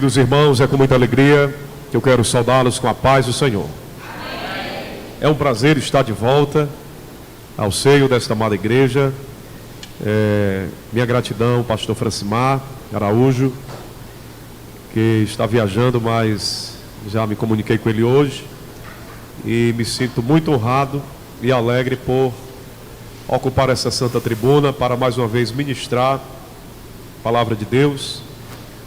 Meus irmãos, é com muita alegria que eu quero saudá-los com a paz do Senhor. Amém. É um prazer estar de volta ao seio desta amada igreja. Minha gratidão, pastor Francimar Araújo, que está viajando, mas já me comuniquei com ele hoje e me sinto muito honrado e alegre por ocupar essa santa tribuna para mais uma vez ministrar a palavra de Deus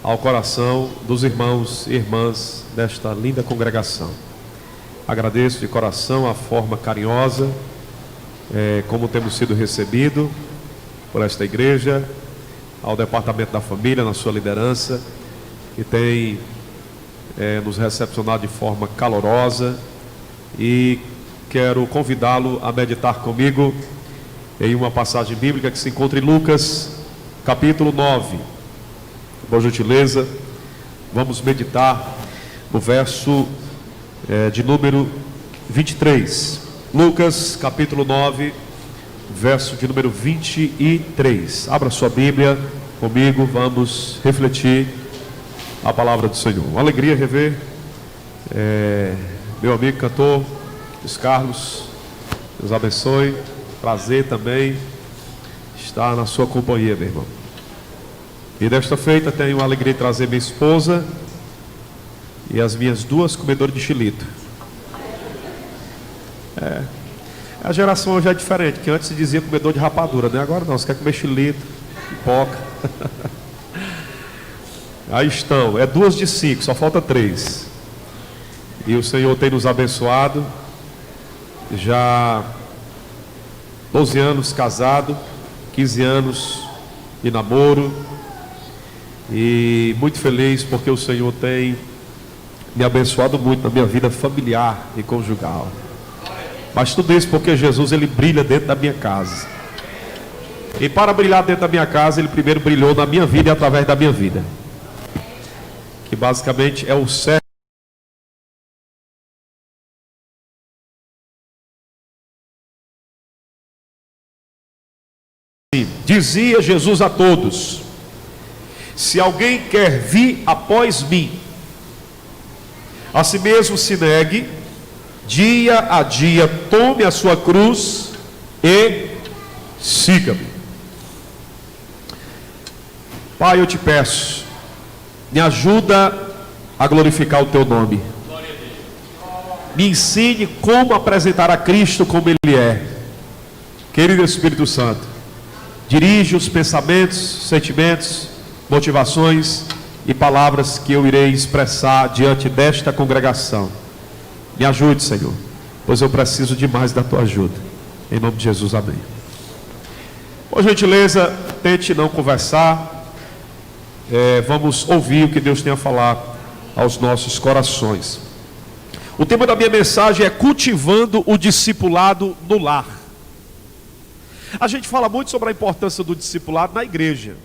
ao coração dos irmãos e irmãs desta linda congregação. Agradeço de coração a forma carinhosa como temos sido recebidos por esta igreja, ao Departamento da Família, na sua liderança, que tem nos recepcionado de forma calorosa, e quero convidá-lo a meditar comigo em uma passagem bíblica que se encontra em Lucas, capítulo 9. Por gentileza, vamos meditar no verso de número 23. Lucas, capítulo 9, verso de número 23. Abra sua Bíblia comigo, vamos refletir a palavra do Senhor. Uma alegria rever meu amigo cantor, Luiz Carlos. Deus abençoe. Prazer também estar na sua companhia, meu irmão. E desta feita tenho a alegria de trazer minha esposa e as minhas duas comedoras de xilito. A geração hoje é diferente, que antes se dizia comedor de rapadura, né? Agora não, você quer comer xilito, pipoca. Aí estão, 2 de 5, só falta 3. E o Senhor tem nos abençoado. Já 12 anos casado, 15 anos de namoro. E muito feliz porque o Senhor tem me abençoado muito na minha vida familiar e conjugal. Mas tudo isso porque Jesus, ele brilha dentro da minha casa. E para brilhar dentro da minha casa, ele primeiro brilhou na minha vida e através da minha vida, que basicamente é o cerne. Dizia Jesus a todos: se alguém quer vir após mim, a si mesmo se negue, dia a dia tome a sua cruz e siga-me. Pai, eu te peço, me ajuda a glorificar o teu nome. Me ensine como apresentar a Cristo como Ele é. Querido Espírito Santo, dirige os pensamentos, sentimentos, motivações e palavras que eu irei expressar diante desta congregação. Me ajude, Senhor, pois eu preciso demais da tua ajuda. Em nome de Jesus, amém. Por gentileza, tente não conversar. Vamos ouvir o que Deus tem a falar aos nossos corações. O tema da minha mensagem é cultivando o discipulado no lar. A gente fala muito sobre a importância do discipulado na igreja.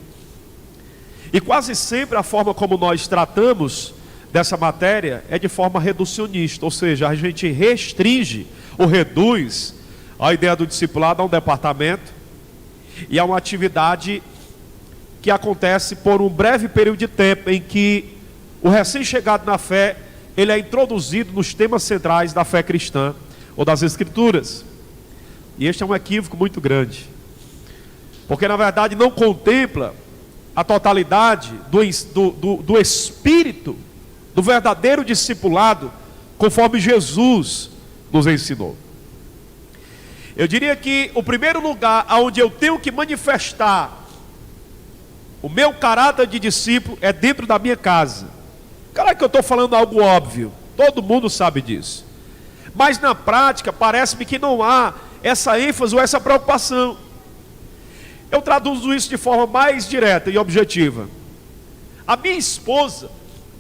E quase sempre a forma como nós tratamos dessa matéria é de forma reducionista, ou seja, a gente restringe ou reduz a ideia do discipulado a um departamento e a uma atividade que acontece por um breve período de tempo em que o recém-chegado na fé, ele é introduzido nos temas centrais da fé cristã ou das Escrituras. E este é um equívoco muito grande, porque na verdade não contempla a totalidade do espírito do verdadeiro discipulado, conforme Jesus nos ensinou. Eu diria que o primeiro lugar onde eu tenho que manifestar o meu caráter de discípulo é dentro da minha casa. Claro que eu estou falando algo óbvio, todo mundo sabe disso, mas na prática parece-me que não há essa ênfase ou essa preocupação. Eu traduzo isso de forma mais direta e objetiva. A minha esposa,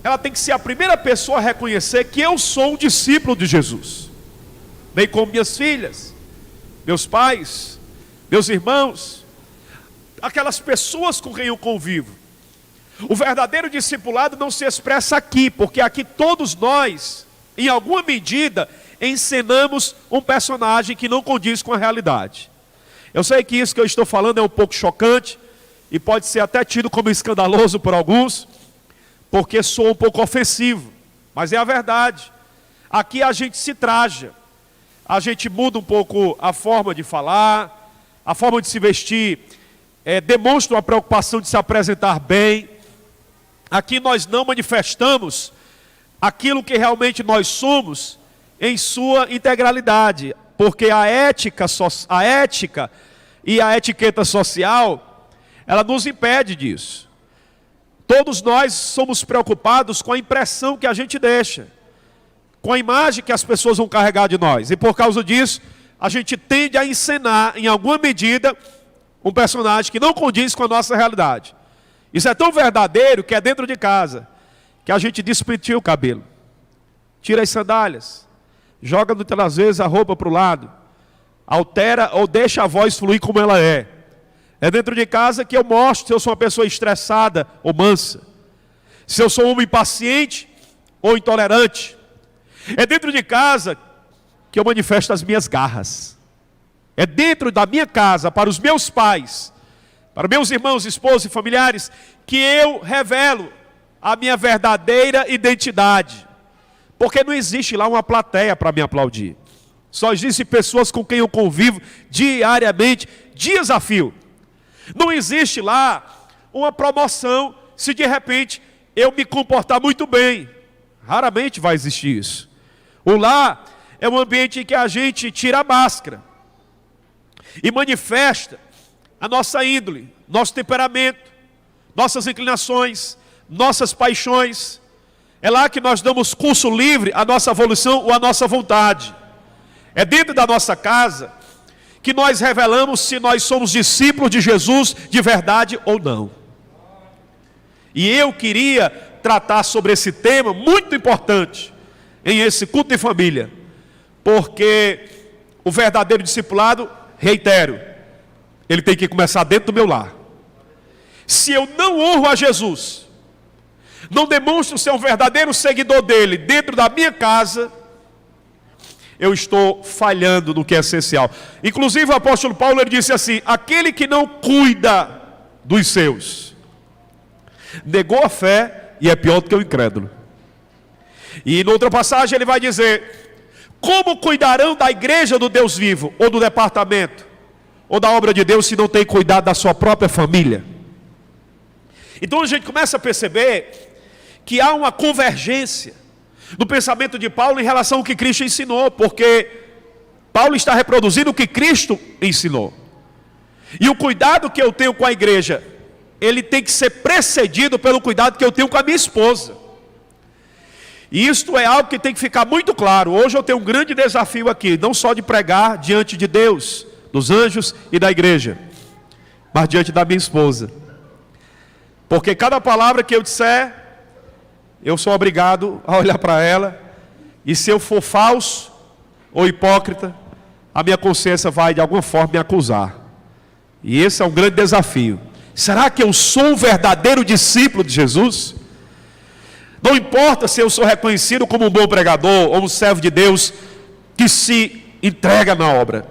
ela tem que ser a primeira pessoa a reconhecer que eu sou um discípulo de Jesus, bem como minhas filhas, meus pais, meus irmãos, aquelas pessoas com quem eu convivo. O verdadeiro discipulado não se expressa aqui, porque aqui todos nós, em alguma medida, encenamos um personagem que não condiz com a realidade. Eu sei que isso que eu estou falando é um pouco chocante e pode ser até tido como escandaloso por alguns, porque soa um pouco ofensivo, mas é a verdade. Aqui a gente se traja, a gente muda um pouco a forma de falar, a forma de se vestir, demonstra uma preocupação de se apresentar bem. Aqui nós não manifestamos aquilo que realmente nós somos em sua integralidade, porque a ética e a etiqueta social, ela nos impede disso. Todos nós somos preocupados com a impressão que a gente deixa, com a imagem que as pessoas vão carregar de nós. E por causa disso, a gente tende a encenar, em alguma medida, um personagem que não condiz com a nossa realidade. Isso é tão verdadeiro que é dentro de casa, que a gente despenteia o cabelo, tira as sandálias, joga às vezes a roupa para o lado, altera ou deixa a voz fluir como ela é. É dentro de casa que eu mostro se eu sou uma pessoa estressada ou mansa, se eu sou um homem impaciente ou intolerante. É dentro de casa que eu manifesto as minhas garras. É dentro da minha casa, para os meus pais, para meus irmãos, esposos e familiares, que eu revelo a minha verdadeira identidade. Porque não existe lá uma plateia para me aplaudir. Só existem pessoas com quem eu convivo diariamente, dias a fio. Não existe lá uma promoção se de repente eu me comportar muito bem. Raramente vai existir isso. O lar é um ambiente em que a gente tira a máscara e manifesta a nossa índole, nosso temperamento, nossas inclinações, nossas paixões. É lá que nós damos curso livre à nossa evolução ou à nossa vontade. É dentro da nossa casa que nós revelamos se nós somos discípulos de Jesus de verdade ou não. E eu queria tratar sobre esse tema muito importante em esse culto de família, porque o verdadeiro discipulado, reitero, ele tem que começar dentro do meu lar. Se eu não honro a Jesus, não demonstro ser um verdadeiro seguidor dele dentro da minha casa, eu estou falhando no que é essencial. Inclusive o apóstolo Paulo, ele disse assim: aquele que não cuida dos seus, negou a fé e é pior do que o incrédulo. E em outra passagem ele vai dizer: como cuidarão da igreja do Deus vivo, ou do departamento, ou da obra de Deus, se não tem cuidado da sua própria família? Então a gente começa a perceber que há uma convergência do pensamento de Paulo em relação ao que Cristo ensinou, porque Paulo está reproduzindo o que Cristo ensinou. E o cuidado que eu tenho com a igreja, ele tem que ser precedido pelo cuidado que eu tenho com a minha esposa. E isto é algo que tem que ficar muito claro. Hoje eu tenho um grande desafio aqui, não só de pregar diante de Deus, dos anjos e da igreja, mas diante da minha esposa. Porque cada palavra que eu disser, eu sou obrigado a olhar para ela, e se eu for falso ou hipócrita, a minha consciência vai de alguma forma me acusar. E esse é um grande desafio. Será que eu sou um verdadeiro discípulo de Jesus? Não importa se eu sou reconhecido como um bom pregador ou um servo de Deus que se entrega na obra.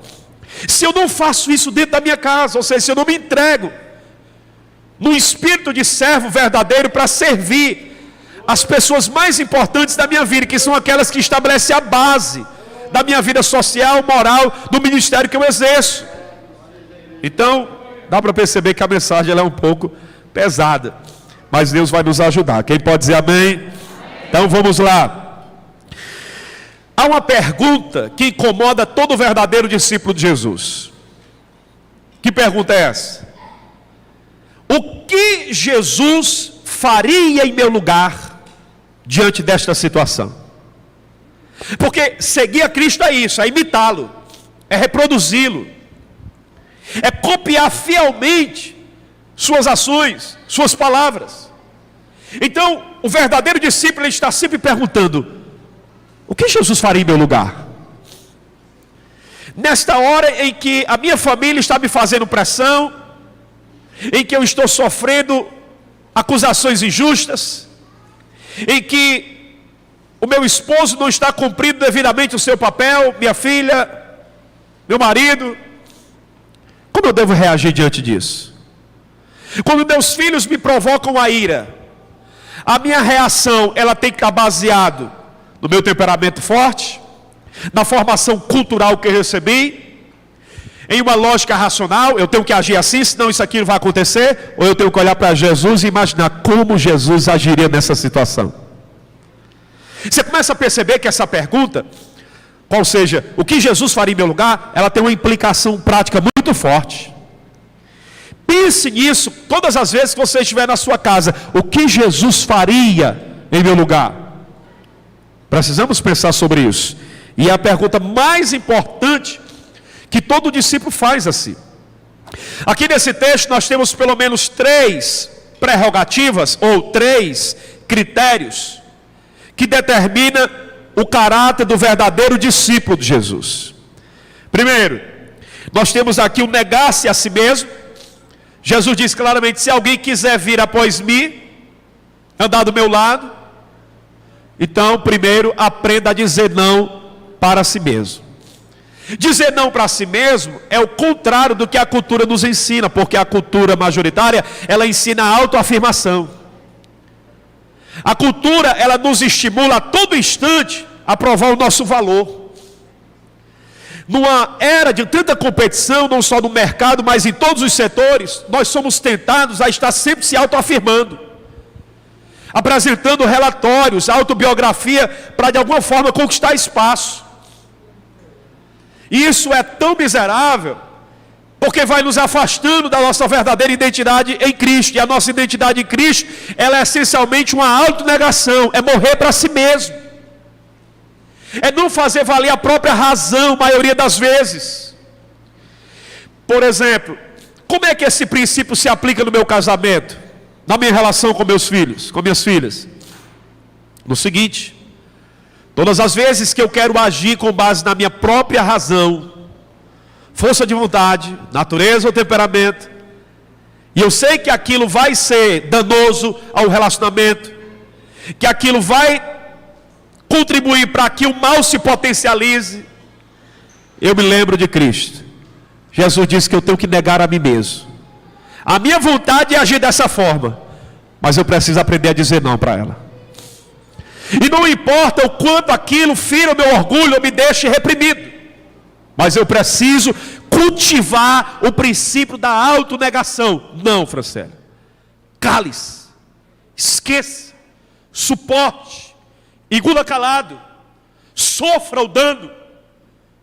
Se eu não faço isso dentro da minha casa, ou seja, se eu não me entrego no espírito de servo verdadeiro para servir as pessoas mais importantes da minha vida, que são aquelas que estabelecem a base da minha vida social, moral, do ministério que eu exerço. Então, dá para perceber que a mensagem ela é um pouco pesada, mas Deus vai nos ajudar. Quem pode dizer amém? Então vamos lá. Há uma pergunta que incomoda todo verdadeiro discípulo de Jesus. Que pergunta é essa? O que Jesus faria em meu lugar diante desta situação? Porque seguir a Cristo é isso, é imitá-lo, é reproduzi-lo, é copiar fielmente suas ações, suas palavras. Então, o verdadeiro discípulo ele está sempre perguntando: o que Jesus faria em meu lugar? Nesta hora em que a minha família está me fazendo pressão, em que eu estou sofrendo acusações injustas, em que o meu esposo não está cumprindo devidamente o seu papel, minha filha, meu marido, como eu devo reagir diante disso? Quando meus filhos me provocam a ira, a minha reação, ela tem que estar baseada no meu temperamento forte, na formação cultural que eu recebi, em uma lógica racional, eu tenho que agir assim, senão isso aqui não vai acontecer, ou eu tenho que olhar para Jesus e imaginar como Jesus agiria nessa situação. Você começa a perceber que essa pergunta, qual seja, o que Jesus faria em meu lugar, ela tem uma implicação prática muito forte. Pense nisso todas as vezes que você estiver na sua casa. O que Jesus faria em meu lugar? Precisamos pensar sobre isso. E é a pergunta mais importante que todo discípulo faz assim. Aqui nesse texto nós temos pelo menos 3 prerrogativas ou 3 critérios que determinam o caráter do verdadeiro discípulo de Jesus. Primeiro, nós temos aqui o negar-se a si mesmo. Jesus diz claramente: se alguém quiser vir após mim, andar do meu lado, então primeiro aprenda a dizer não para si mesmo. Dizer não para si mesmo é o contrário do que a cultura nos ensina, porque a cultura majoritária, ela ensina a autoafirmação. A cultura, ela nos estimula a todo instante a provar o nosso valor. Numa era de tanta competição, não só no mercado, mas em todos os setores, nós somos tentados a estar sempre se autoafirmando, apresentando relatórios, autobiografia, para de alguma forma conquistar espaço. E isso é tão miserável, porque vai nos afastando da nossa verdadeira identidade em Cristo. E a nossa identidade em Cristo, ela é essencialmente uma autonegação, é morrer para si mesmo. É não fazer valer a própria razão, a maioria das vezes. Por exemplo, como é que esse princípio se aplica no meu casamento? Na minha relação com meus filhos, com minhas filhas? No seguinte: todas as vezes que eu quero agir com base na minha própria razão, força de vontade, natureza ou temperamento, e eu sei que aquilo vai ser danoso ao relacionamento, que aquilo vai contribuir para que o mal se potencialize, eu me lembro de Cristo. Jesus disse que eu tenho que negar a mim mesmo. A minha vontade é agir dessa forma, mas eu preciso aprender a dizer não para ela. E não importa o quanto aquilo fira o meu orgulho ou me deixe reprimido, mas eu preciso cultivar o princípio da autonegação. Não, Francélio, cale-se, esqueça, suporte, engula calado, sofra o dano.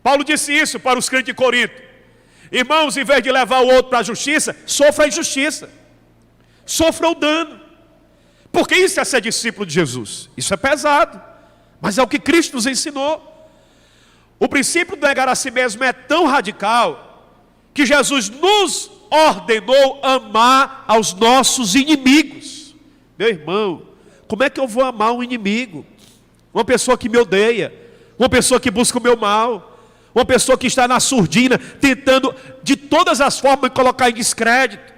Paulo disse isso para os crentes de Corinto: irmãos, em vez de levar o outro para a justiça, sofra a injustiça, sofra o dano. Porque isso é ser discípulo de Jesus. Isso é pesado, mas é o que Cristo nos ensinou. O princípio de negar a si mesmo é tão radical que Jesus nos ordenou amar aos nossos inimigos. Meu irmão, como é que eu vou amar um inimigo? Uma pessoa que me odeia, uma pessoa que busca o meu mal, uma pessoa que está na surdina, tentando de todas as formas me colocar em descrédito.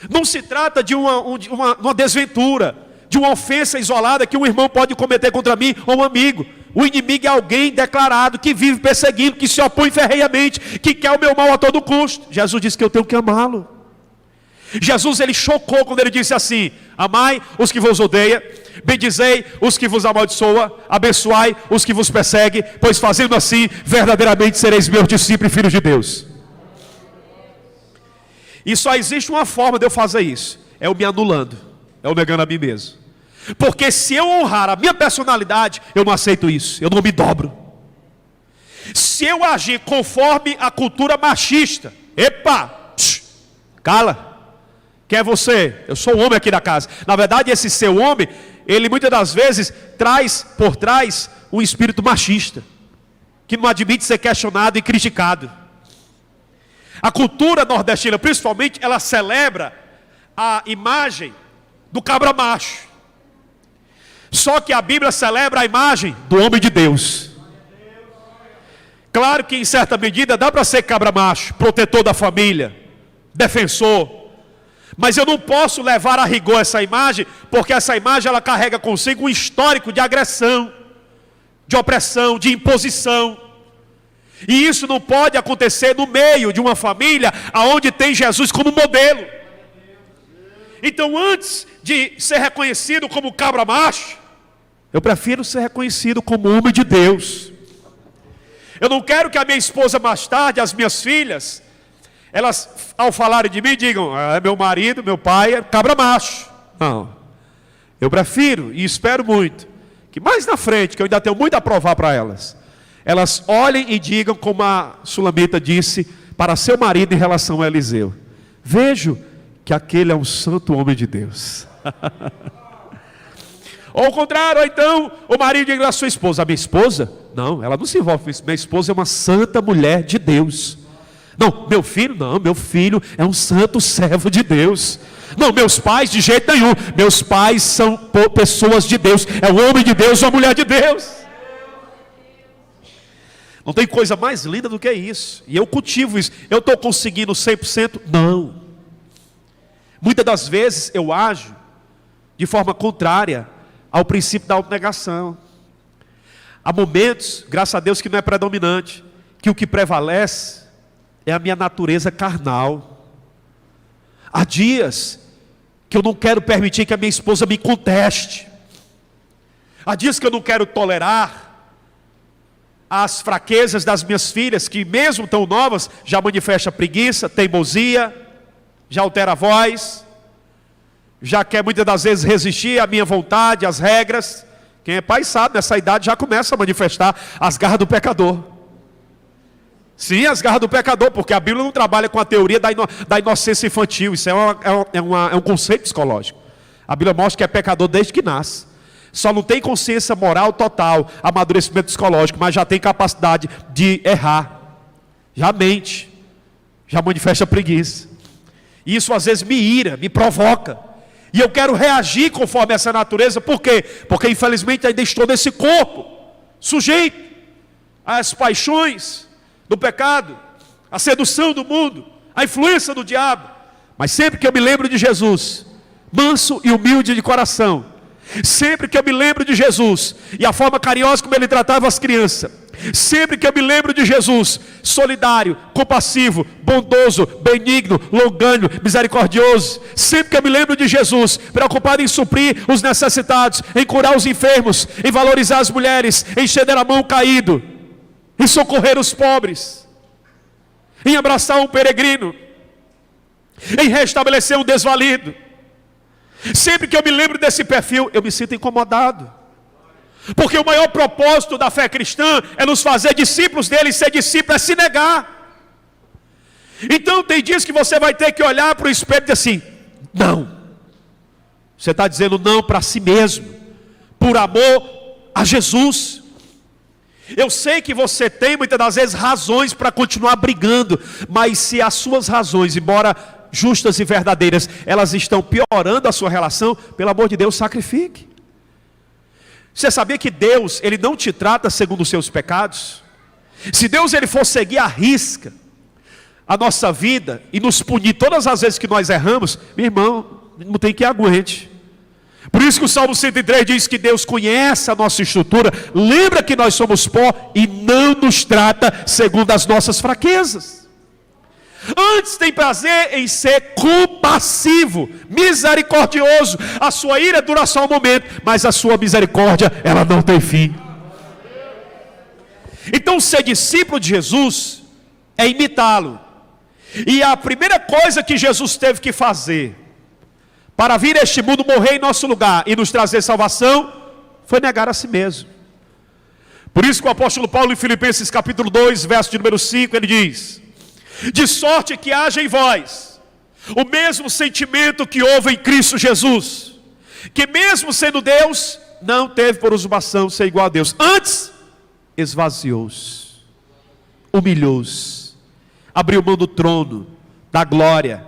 Não se trata de uma desventura, de uma ofensa isolada que um irmão pode cometer contra mim ou um amigo. O inimigo é alguém declarado, que vive perseguindo, que se opõe ferrenhamente, que quer o meu mal a todo custo. Jesus disse que eu tenho que amá-lo. Jesus, ele chocou quando ele disse assim: amai os que vos odeiam, bendizei os que vos amaldiçoam, abençoai os que vos perseguem, pois fazendo assim, verdadeiramente sereis meus discípulos e filhos de Deus. E só existe uma forma de eu fazer isso: é eu me anulando, é eu negando a mim mesmo. Porque se eu honrar a minha personalidade, eu não aceito isso, eu não me dobro. Se eu agir conforme a cultura machista, cala, quem é você? Eu sou o homem aqui da casa. Na verdade, esse seu homem, ele muitas das vezes traz por trás um espírito machista, que não admite ser questionado e criticado. A cultura nordestina, principalmente, ela celebra a imagem do cabra macho. Só que a Bíblia celebra a imagem do homem de Deus. Claro que em certa medida dá para ser cabra macho, protetor da família, defensor. Mas eu não posso levar a rigor essa imagem, porque essa imagem ela carrega consigo um histórico de agressão, de opressão, de imposição. E isso não pode acontecer no meio de uma família onde tem Jesus como modelo. Então, antes de ser reconhecido como cabra macho, eu prefiro ser reconhecido como homem de Deus. Eu não quero que a minha esposa mais tarde, as minhas filhas, elas ao falarem de mim digam, meu marido, meu pai é cabra macho. Não, eu prefiro e espero muito que mais na frente, que eu ainda tenho muito a provar para elas, elas olhem e digam como a Sulamita disse para seu marido em relação a Eliseu: vejo que aquele é um santo homem de Deus. Ou ao contrário, ou então o marido diz à sua esposa: a minha esposa, não, ela não se envolve com isso, minha esposa é uma santa mulher de Deus. Não, meu filho, não, meu filho é um santo servo de Deus. Não, meus pais de jeito nenhum, meus pais são pessoas de Deus, é um homem de Deus, uma mulher de Deus. Não tem coisa mais linda do que isso. E eu cultivo isso. Eu estou conseguindo 100%? Não. Muitas das vezes eu ajo de forma contrária ao princípio da autonegação. Há momentos, graças a Deus, que não é predominante, que o que prevalece é a minha natureza carnal. Há dias que eu não quero permitir que a minha esposa me conteste. Há dias que eu não quero tolerar as fraquezas das minhas filhas, que mesmo tão novas, já manifesta preguiça, teimosia, já altera a voz, já quer muitas das vezes resistir à minha vontade, às regras. Quem é pai sabe, nessa idade já começa a manifestar as garras do pecador. Sim, as garras do pecador, porque a Bíblia não trabalha com a teoria da inocência infantil. Isso é um conceito psicológico. A Bíblia mostra que é pecador desde que nasce. Só não tem consciência moral total, amadurecimento psicológico, mas já tem capacidade de errar. Já mente, já manifesta preguiça. E isso às vezes me ira, me provoca. E eu quero reagir conforme essa natureza. Por quê? Porque infelizmente ainda estou nesse corpo, sujeito às paixões do pecado, à sedução do mundo, à influência do diabo. Mas sempre que eu me lembro de Jesus, manso e humilde de coração, sempre que eu me lembro de Jesus e a forma carinhosa como ele tratava as crianças, sempre que eu me lembro de Jesus, solidário, compassivo, bondoso, benigno, longânimo, misericordioso, sempre que eu me lembro de Jesus, preocupado em suprir os necessitados, em curar os enfermos, em valorizar as mulheres, em estender a mão caído, em socorrer os pobres, em abraçar um peregrino, em restabelecer um desvalido, sempre que eu me lembro desse perfil, eu me sinto incomodado. Porque o maior propósito da fé cristã é nos fazer discípulos dele, e ser discípulo é se negar. Então tem dias que você vai ter que olhar para o espelho e dizer assim: não. Você está dizendo não para si mesmo, por amor a Jesus. Eu sei que você tem muitas das vezes razões para continuar brigando, mas se as suas razões, embora justas e verdadeiras, elas estão piorando a sua relação, pelo amor de Deus, sacrifique. Você sabia que Deus, ele não te trata segundo os seus pecados? Se Deus ele for seguir à risca a nossa vida e nos punir todas as vezes que nós erramos, meu irmão, não tem que aguente. Por isso que o Salmo 103 diz que Deus conhece a nossa estrutura, lembra que nós somos pó e não nos trata segundo as nossas fraquezas. Antes tem prazer em ser compassivo, misericordioso. A sua ira dura só um momento, mas a sua misericórdia, ela não tem fim. Então ser discípulo de Jesus é imitá-lo. E a primeira coisa que Jesus teve que fazer para vir a este mundo, morrer em nosso lugar e nos trazer salvação, foi negar a si mesmo. Por isso que o apóstolo Paulo em Filipenses capítulo 2, verso de número 5, ele diz: de sorte que haja em vós o mesmo sentimento que houve em Cristo Jesus, que mesmo sendo Deus, não teve por usurpação ser igual a Deus, antes esvaziou-se, humilhou-se, abriu mão do trono, da glória.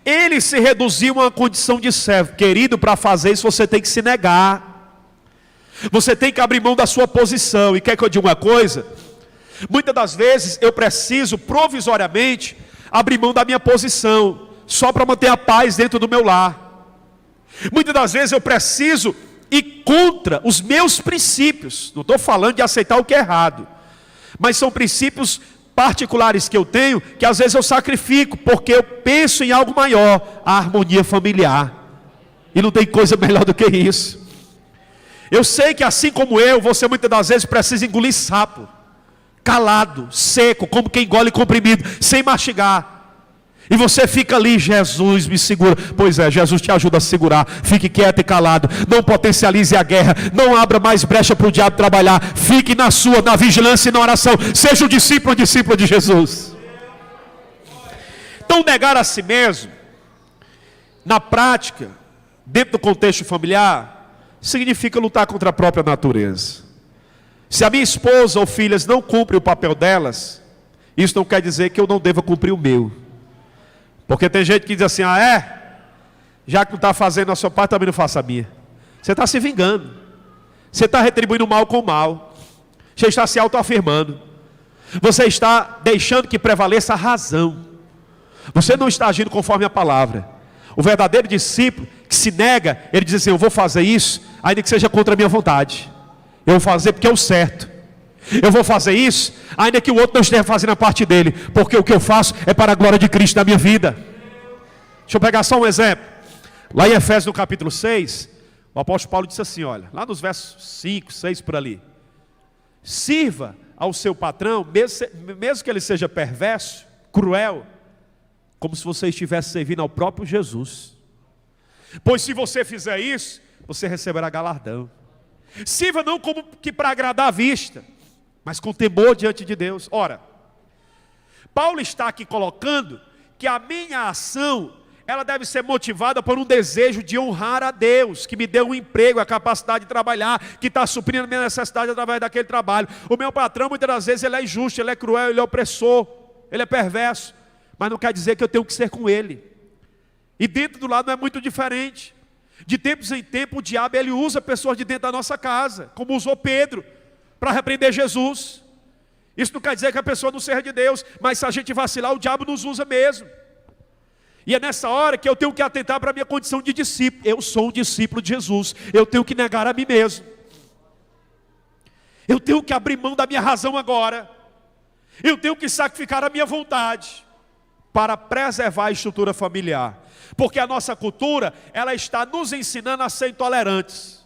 Ele se reduziu a uma condição de servo. Querido, para fazer isso você tem que se negar, você tem que abrir mão da sua posição. E quer que eu diga uma coisa? Muitas das vezes eu preciso provisoriamente abrir mão da minha posição, só para manter a paz dentro do meu lar. Muitas das vezes eu preciso ir contra os meus princípios. Não estou falando de aceitar o que é errado, mas são princípios particulares que eu tenho, que às vezes eu sacrifico, porque eu penso em algo maior, a harmonia familiar. E não tem coisa melhor do que isso. Eu sei que assim como eu, você muitas das vezes precisa engolir sapo, calado, seco, como quem engole comprimido, sem mastigar. E você fica ali, Jesus me segura. Pois é, Jesus te ajuda a segurar. Fique quieto e calado. Não potencialize a guerra. Não abra mais brecha para o diabo trabalhar. Fique na sua, na vigilância e na oração. Seja um discípulo de Jesus. Então, negar a si mesmo, na prática, dentro do contexto familiar, significa lutar contra a própria natureza. Se a minha esposa ou filhas não cumprem o papel delas, isso não quer dizer que eu não deva cumprir o meu. Porque tem gente que diz assim, já que não está fazendo a sua parte, também não faça a minha. Você está se vingando. Você está retribuindo o mal com o mal. Você está se autoafirmando. Você está deixando que prevaleça a razão. Você não está agindo conforme a palavra. O verdadeiro discípulo que se nega, ele diz assim, eu vou fazer isso, ainda que seja contra a minha vontade. Eu vou fazer porque é o certo. Eu vou fazer isso, ainda que o outro não esteja fazendo a parte dele, porque o que eu faço é para a glória de Cristo na minha vida. Deixa eu pegar só um exemplo. Lá em Efésios no capítulo 6, o apóstolo Paulo disse assim, olha, lá nos versos 5, 6 por ali. Sirva ao seu patrão, mesmo que ele seja perverso, cruel, como se você estivesse servindo ao próprio Jesus. Pois se você fizer isso, você receberá galardão. Sirva não como que para agradar a vista, mas com temor diante de Deus. Ora, Paulo está aqui colocando que a minha ação, ela deve ser motivada por um desejo de honrar a Deus, que me deu um emprego, a capacidade de trabalhar, que está suprindo a minha necessidade através daquele trabalho. O meu patrão, muitas das vezes, ele é injusto, ele é cruel, ele é opressor, ele é perverso, mas não quer dizer que eu tenho que ser com ele. E dentro do lado não é muito diferente. De tempos em tempos, o diabo, ele usa pessoas de dentro da nossa casa, como usou Pedro, para repreender Jesus. Isso não quer dizer que a pessoa não seja de Deus, mas se a gente vacilar, o diabo nos usa mesmo. E é nessa hora que eu tenho que atentar para a minha condição de discípulo. Eu sou um discípulo de Jesus, eu tenho que negar a mim mesmo. Eu tenho que abrir mão da minha razão agora. Eu tenho que sacrificar a minha vontade para preservar a estrutura familiar. Porque a nossa cultura, ela está nos ensinando a ser intolerantes.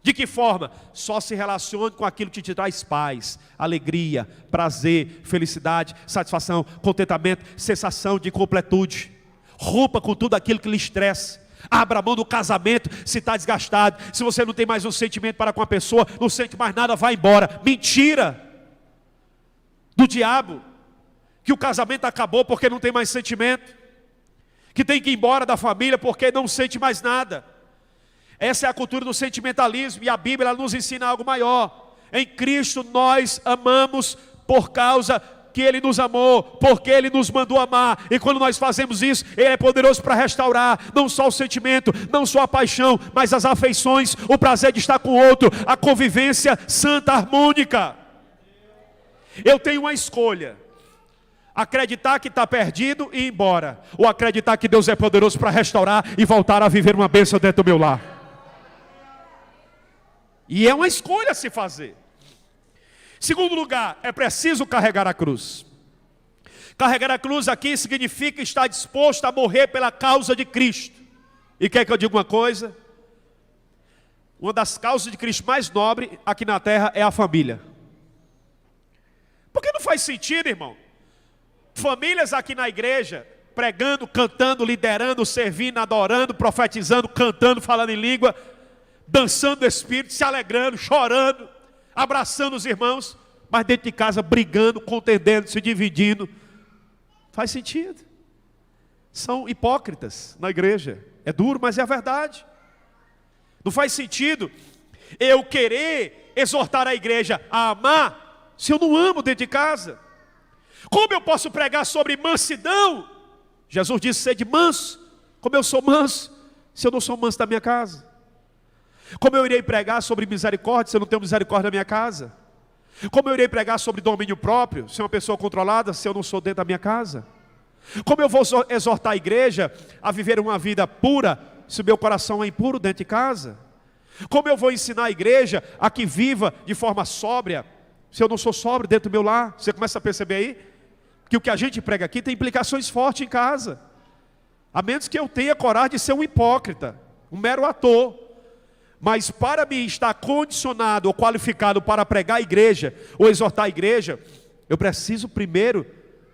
De que forma? Só se relacione com aquilo que te traz paz, alegria, prazer, felicidade, satisfação, contentamento, sensação de completude. Rompa com tudo aquilo que lhe estressa. Abra mão do casamento se está desgastado. Se você não tem mais um sentimento para com a pessoa, não sente mais nada, vai embora. Mentira do diabo, que o casamento acabou porque não tem mais sentimento, que tem que ir embora da família porque não sente mais nada. Essa é a cultura do sentimentalismo, e a Bíblia ela nos ensina algo maior. Em Cristo nós amamos por causa que Ele nos amou, porque Ele nos mandou amar, e quando nós fazemos isso, Ele é poderoso para restaurar, não só o sentimento, não só a paixão, mas as afeições, o prazer de estar com o outro, a convivência santa, harmônica. Eu tenho uma escolha: acreditar que está perdido e ir embora, ou acreditar que Deus é poderoso para restaurar e voltar a viver uma bênção dentro do meu lar. E é uma escolha a se fazer. Segundo lugar, é preciso carregar a cruz. Carregar a cruz aqui significa estar disposto a morrer pela causa de Cristo. E quer que eu diga uma coisa? Uma das causas de Cristo mais nobre aqui na terra é a família. Porque não faz sentido, irmão, famílias aqui na igreja, pregando, cantando, liderando, servindo, adorando, profetizando, cantando, falando em língua, dançando o Espírito, se alegrando, chorando, abraçando os irmãos, mas dentro de casa brigando, contendendo, se dividindo. Faz sentido. São hipócritas na igreja. É duro, mas é a verdade. Não faz sentido eu querer exortar a igreja a amar, se eu não amo dentro de casa. Como eu posso pregar sobre mansidão? Jesus disse, sede manso, como eu sou manso, se eu não sou manso da minha casa. Como eu irei pregar sobre misericórdia, se eu não tenho misericórdia na minha casa? Como eu irei pregar sobre domínio próprio, se uma pessoa controlada, se eu não sou dentro da minha casa? Como eu vou exortar a igreja a viver uma vida pura, se o meu coração é impuro dentro de casa? Como eu vou ensinar a igreja a que viva de forma sóbria, se eu não sou sóbrio dentro do meu lar? Você começa a perceber aí que o que a gente prega aqui tem implicações fortes em casa. A menos que eu tenha coragem de ser um hipócrita. um mero ator. Mas para mim estar condicionado ou qualificado para pregar a igreja, ou exortar a igreja, eu preciso primeiro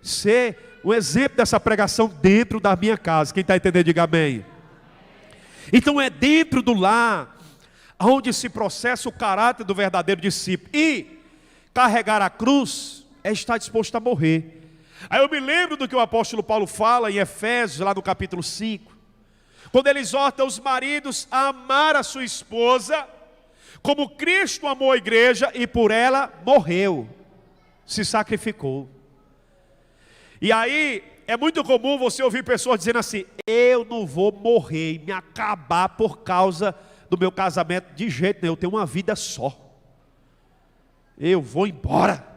ser um exemplo dessa pregação dentro da minha casa. Quem está entendendo, diga amém. Então é dentro do lar onde se processa o caráter do verdadeiro discípulo. E carregar a cruz é estar disposto a morrer. Aí eu me lembro do que o apóstolo Paulo fala em Efésios, lá no capítulo 5, quando ele exorta os maridos a amar a sua esposa, como Cristo amou a igreja e por ela morreu, se sacrificou. E aí é muito comum você ouvir pessoas dizendo assim: eu não vou morrer e me acabar por causa do meu casamento, de jeito nenhum, eu tenho uma vida só, eu vou embora.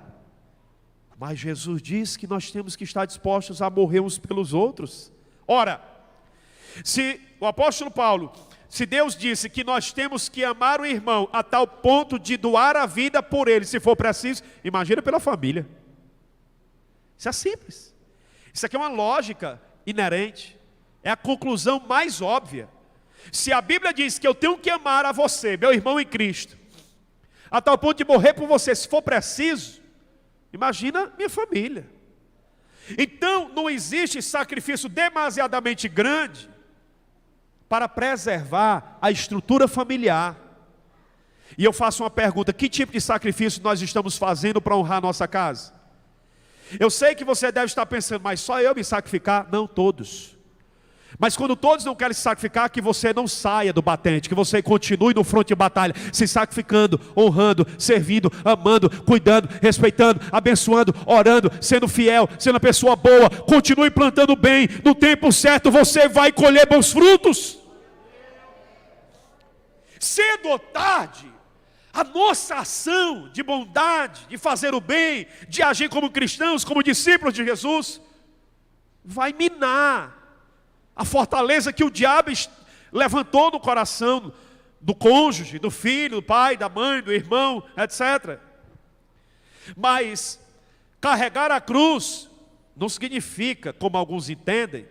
Mas Jesus diz que nós temos que estar dispostos a morrer uns pelos outros. Ora, se o apóstolo Paulo, se Deus disse que nós temos que amar o irmão a tal ponto de doar a vida por ele, se for preciso, imagina pela família. Isso é simples. Isso aqui é uma lógica inerente. É a conclusão mais óbvia. Se a Bíblia diz que eu tenho que amar a você, meu irmão em Cristo, a tal ponto de morrer por você, se for preciso, imagina minha família. Então não existe sacrifício demasiadamente grande para preservar a estrutura familiar. E eu faço uma pergunta: que tipo de sacrifício nós estamos fazendo para honrar a nossa casa? Eu sei que você deve estar pensando: mas só eu me sacrificar? Não, todos. Mas quando todos não querem se sacrificar, que você não saia do batente, que você continue no fronte de batalha, se sacrificando, honrando, servindo, amando, cuidando, respeitando, abençoando, orando, sendo fiel, sendo uma pessoa boa. Continue plantando bem, no tempo certo você vai colher bons frutos. Cedo ou tarde, a nossa ação de bondade, de fazer o bem, de agir como cristãos, como discípulos de Jesus, vai minar a fortaleza que o diabo levantou no coração do cônjuge, do filho, do pai, da mãe, do irmão, etc. Mas carregar a cruz não significa, como alguns entendem,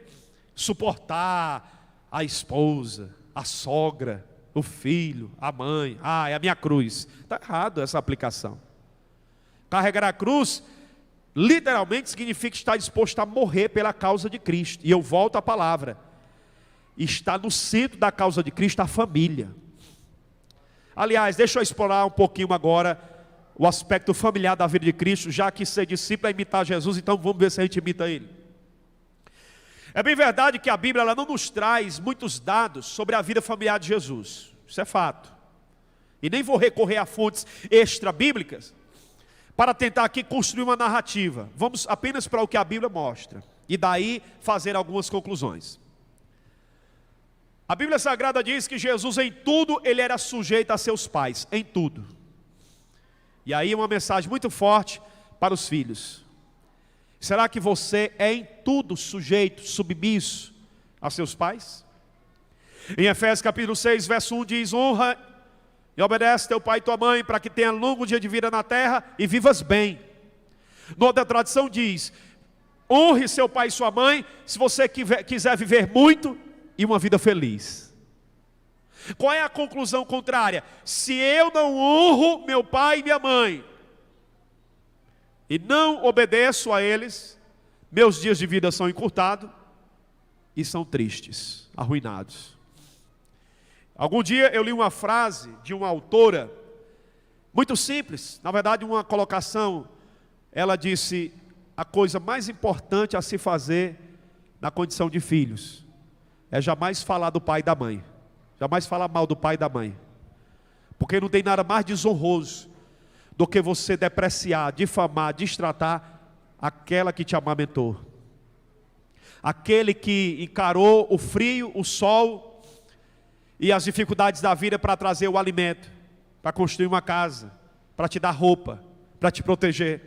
suportar a esposa, a sogra, o filho, a mãe. É a minha cruz. Está errado essa aplicação. Carregar a cruz literalmente significa estar disposto a morrer pela causa de Cristo. E eu volto à palavra: está no centro da causa de Cristo a família. Aliás, deixa eu explorar um pouquinho agora o aspecto familiar da vida de Cristo, já que ser discípulo é imitar Jesus, então vamos ver se a gente imita Ele. É bem verdade que a Bíblia ela não nos traz muitos dados sobre a vida familiar de Jesus. Isso é fato. E nem vou recorrer a fontes extra-bíblicas para tentar aqui construir uma narrativa. Vamos apenas para o que a Bíblia mostra. E daí fazer algumas conclusões. A Bíblia Sagrada diz que Jesus em tudo ele era sujeito a seus pais. Em tudo. E aí uma mensagem muito forte para os filhos. Será que você é em tudo sujeito, submisso a seus pais? Em Efésios capítulo 6, verso 1 diz: honra e obedece teu pai e tua mãe, para que tenha longo dia de vida na terra e vivas bem. Noutra tradição diz: honre seu pai e sua mãe, se você quiser viver muito e uma vida feliz. Qual é a conclusão contrária? Se eu não honro meu pai e minha mãe, e não obedeço a eles, meus dias de vida são encurtados e são tristes, arruinados. Algum dia eu li uma frase de uma autora, muito simples, na verdade uma colocação. Ela disse: a coisa mais importante a se fazer na condição de filhos é jamais falar do pai e da mãe, jamais falar mal do pai e da mãe, porque não tem nada mais desonroso do que você depreciar, difamar, destratar aquela que te amamentou, aquele que encarou o frio, o sol e as dificuldades da vida para trazer o alimento, para construir uma casa, para te dar roupa, para te proteger.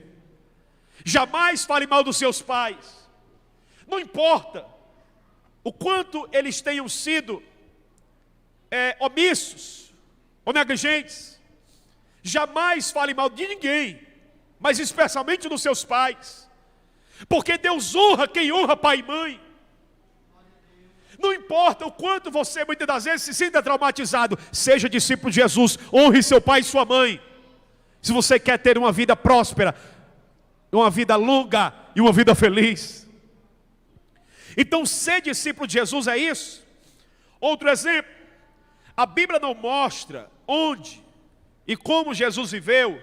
Jamais fale mal dos seus pais, não importa o quanto eles tenham sido omissos ou negligentes. Jamais fale mal de ninguém, mas especialmente dos seus pais, porque Deus honra quem honra pai e mãe. Não importa o quanto você muitas das vezes se sinta traumatizado, seja discípulo de Jesus, honre seu pai e sua mãe. Se você quer ter uma vida próspera, uma vida longa e uma vida feliz. Então ser discípulo de Jesus é isso. Outro exemplo, a Bíblia não mostra onde e como Jesus viveu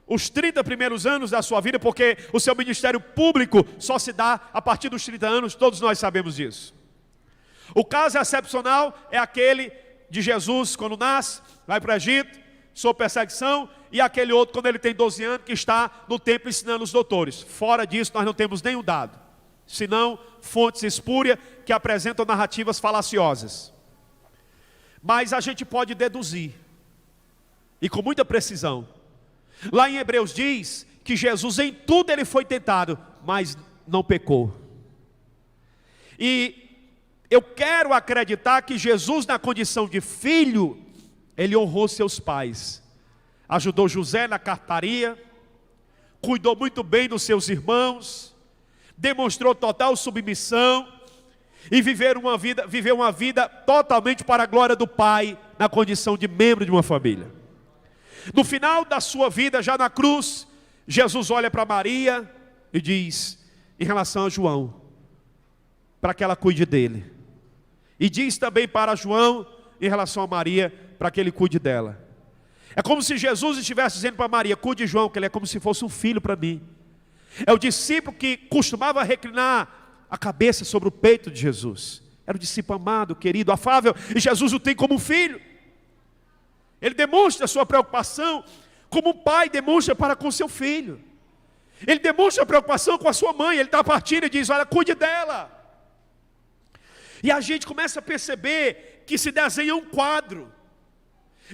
os 30 primeiros anos da sua vida, porque o seu ministério público só se dá a partir dos 30 anos, todos nós sabemos disso. O caso excepcional é aquele de Jesus quando nasce, vai para o Egito, sob perseguição, e aquele outro quando ele tem 12 anos, que está no templo ensinando os doutores. Fora disso nós não temos nenhum dado, senão fontes espúrias que apresentam narrativas falaciosas. Mas a gente pode deduzir, e com muita precisão. Lá em Hebreus diz que Jesus em tudo ele foi tentado, mas não pecou. E eu quero acreditar que Jesus, na condição de filho, ele honrou seus pais. Ajudou José na cartaria, cuidou muito bem dos seus irmãos, demonstrou total submissão e viveu uma vida totalmente para a glória do Pai, na condição de membro de uma família. No final da sua vida, já na cruz, Jesus olha para Maria e diz, em relação a João, para que ela cuide dele. E diz também para João, em relação a Maria, para que ele cuide dela. É como se Jesus estivesse dizendo para Maria, cuide de João, que ele é como se fosse um filho para mim. É o discípulo que costumava reclinar a cabeça sobre o peito de Jesus. Era o discípulo amado, querido, afável, e Jesus o tem como um filho. Ele demonstra a sua preocupação como um pai demonstra para com seu filho. Ele demonstra a preocupação com a sua mãe, ele está partindo e diz, olha, cuide dela. E a gente começa a perceber que se desenha um quadro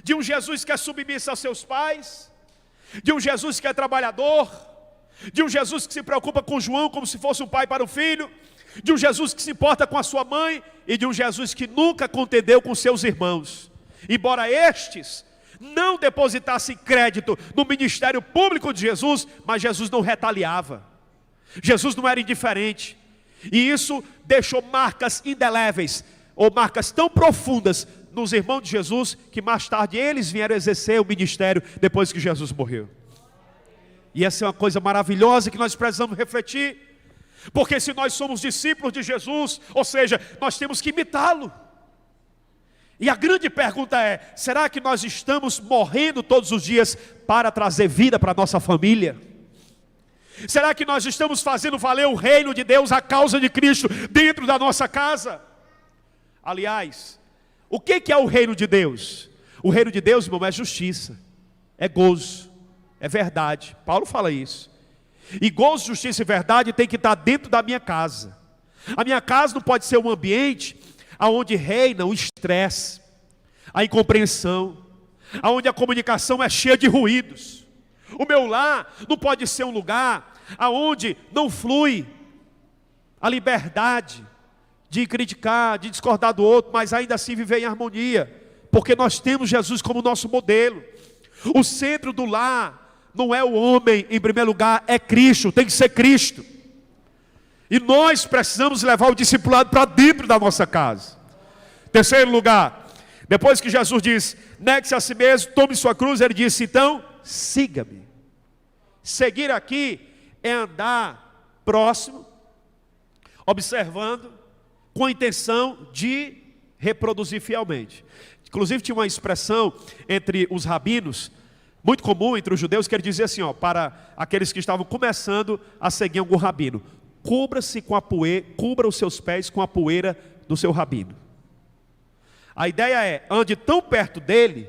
de um Jesus que é submisso aos seus pais, de um Jesus que é trabalhador, de um Jesus que se preocupa com João como se fosse um pai para o filho, de um Jesus que se importa com a sua mãe e de um Jesus que nunca contendeu com seus irmãos. Embora estes não depositassem crédito no ministério público de Jesus, mas Jesus não retaliava. Jesus não era indiferente. E isso deixou marcas indeléveis, ou marcas tão profundas nos irmãos de Jesus, que mais tarde eles vieram exercer o ministério depois que Jesus morreu. E essa é uma coisa maravilhosa que nós precisamos refletir, porque se nós somos discípulos de Jesus, ou seja, nós temos que imitá-lo. E a grande pergunta é, será que nós estamos morrendo todos os dias para trazer vida para a nossa família? Será que nós estamos fazendo valer o reino de Deus, a causa de Cristo, dentro da nossa casa? Aliás, o que é o reino de Deus? O reino de Deus, irmão, é justiça, é gozo, é verdade. Paulo fala isso. E gozo, justiça e verdade tem que estar dentro da minha casa. A minha casa não pode ser um ambiente onde reina o estresse, a incompreensão, onde a comunicação é cheia de ruídos. O meu lar não pode ser um lugar onde não flui a liberdade de criticar, de discordar do outro, mas ainda assim viver em harmonia, porque nós temos Jesus como nosso modelo. O centro do lar não é o homem em primeiro lugar, é Cristo, tem que ser Cristo. E nós precisamos levar o discipulado para dentro da nossa casa. Terceiro lugar, depois que Jesus diz, negue-se a si mesmo, tome sua cruz, ele disse, então, siga-me. Seguir aqui é andar próximo, observando, com a intenção de reproduzir fielmente. Inclusive tinha uma expressão entre os rabinos, muito comum entre os judeus, que ele dizia assim, para aqueles que estavam começando a seguir algum rabino, cubra-se com a poeira, cubra os seus pés com a poeira do seu rabino. A ideia é, ande tão perto dele,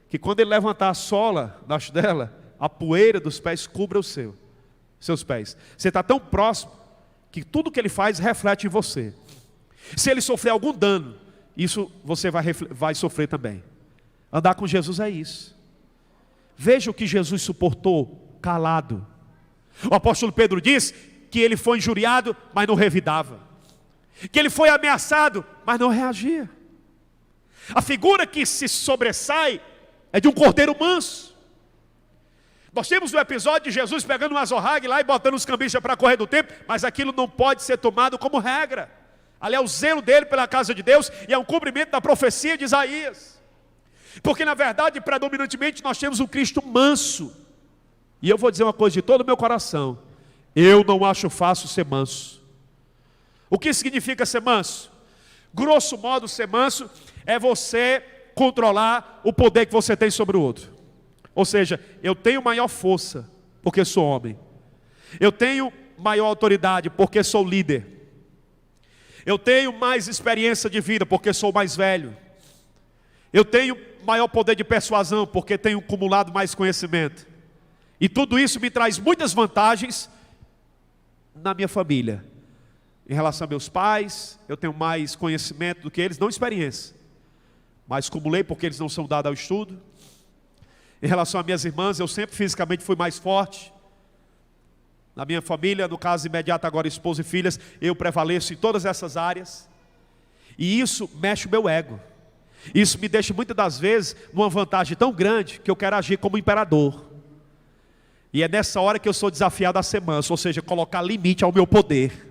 que quando ele levantar a sola da dela, a poeira dos pés cubra os seus pés. Você está tão próximo, que tudo que ele faz reflete em você. Se ele sofrer algum dano, isso você vai sofrer também. Andar com Jesus é isso. Veja o que Jesus suportou, calado. O apóstolo Pedro diz que ele foi injuriado, mas não revidava. Que ele foi ameaçado, mas não reagia. A figura que se sobressai é de um cordeiro manso. Nós temos o episódio de Jesus pegando um azorrague lá e botando os cambistas para correr do tempo, mas aquilo não pode ser tomado como regra. Ali é o zelo dele pela casa de Deus e é um cumprimento da profecia de Isaías. Porque na verdade, predominantemente, nós temos um Cristo manso. E eu vou dizer uma coisa de todo o meu coração: eu não acho fácil ser manso. O que significa ser manso? Grosso modo, ser manso é você controlar o poder que você tem sobre o outro. Ou seja, eu tenho maior força porque sou homem. Eu tenho maior autoridade porque sou líder. Eu tenho mais experiência de vida porque sou mais velho. Eu tenho maior poder de persuasão porque tenho acumulado mais conhecimento. E tudo isso me traz muitas vantagens na minha família. Em relação a meus pais, eu tenho mais conhecimento do que eles, não experiência, mas acumulei porque eles não são dados ao estudo. Em relação a minhas irmãs, eu sempre fisicamente fui mais forte. Na minha família, no caso imediato agora, esposa e filhas, eu prevaleço em todas essas áreas. E isso mexe o meu ego. Isso me deixa muitas das vezes numa vantagem tão grande que eu quero agir como imperador. E é nessa hora que eu sou desafiado a ser manso, ou seja, colocar limite ao meu poder.